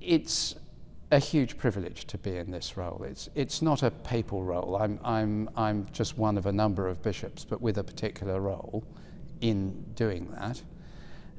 It's a huge privilege to be in this role. It's not a papal role. I'm just one of a number of bishops, but with a particular role in doing that.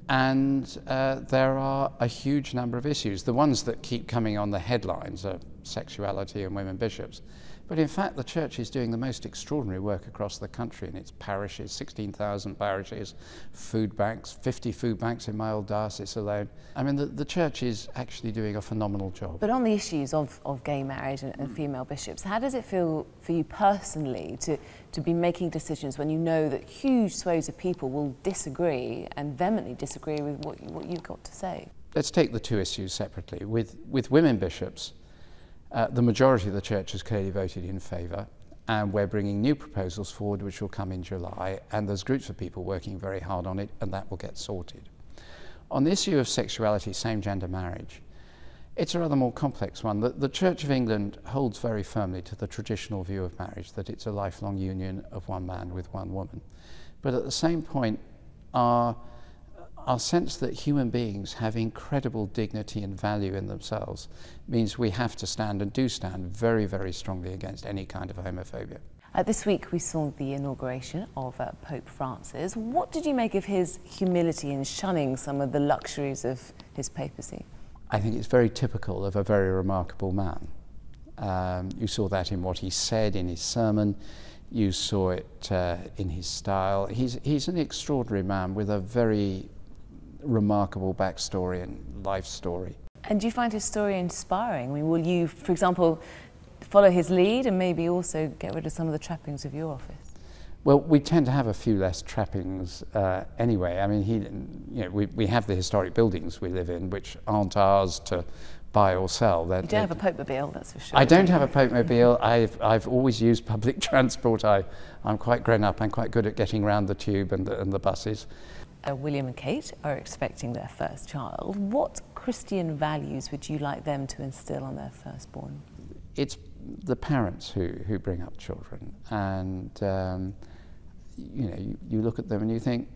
And there are a huge number of issues. The ones that keep coming on the headlines are sexuality and women bishops. But in fact, the Church is doing the most extraordinary work across the country in its parishes, 16,000 parishes, food banks, 50 food banks in my old diocese alone. I mean, the Church is actually doing a phenomenal job. But on the issues of gay marriage and female bishops, how does it feel for you personally to be making decisions when you know that huge swathes of people will disagree and vehemently disagree with what you've got to say? Let's take the two issues separately. With women bishops, the majority of the Church has clearly voted in favour, and we're bringing new proposals forward which will come in July, and there's groups of people working very hard on it, and that will get sorted. On the issue of sexuality, same-gender marriage, it's a rather more complex one. The Church of England holds very firmly to the traditional view of marriage, that it's a lifelong union of one man with one woman. But at the same point, our sense that human beings have incredible dignity and value in themselves means we have to stand, and do stand, very, very strongly against any kind of homophobia. This week we saw the inauguration of Pope Francis. What did you make of his humility in shunning some of the luxuries of his papacy? I think it's very typical of a very remarkable man. You saw that in what he said in his sermon. You saw it in his style. He's an extraordinary man with a very remarkable backstory and life story. And do you find his story inspiring? I mean, will you, for example, follow his lead and maybe also get rid of some of the trappings of your office? Well, we tend to have a few less trappings anyway. I mean, we have the historic buildings we live in, which aren't ours to buy or sell. You don't have a Pope-mobile, that's for sure. I don't have a Pope-mobile. I've always used public transport. I'm quite grown up. I'm quite good at getting around the tube and the buses. William and Kate are expecting their first child. What Christian values would you like them to instill on their firstborn? It's the parents who bring up children, and you look at them and you think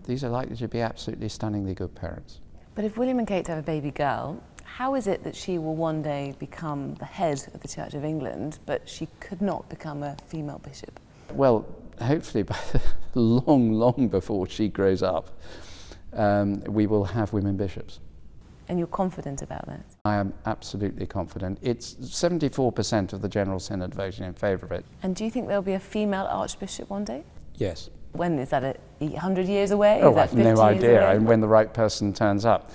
these are likely to be absolutely stunningly good parents. But if William and Kate have a baby girl, how is it that she will one day become the head of the Church of England, but she could not become a female bishop? Well, hopefully by long before she grows up, we will have women bishops. And you're confident about that? I am absolutely confident. It's 74% of the General Synod voting in favour of it. And do you think there'll be a female archbishop one day? Yes. When is that, 100 years away? Oh, I have no idea, when the right person turns up.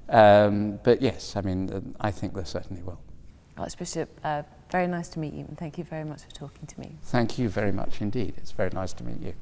But yes, I mean, I think there certainly will. Archbishop, very nice to meet you, and thank you very much for talking to me. Thank you very much indeed. It's very nice to meet you.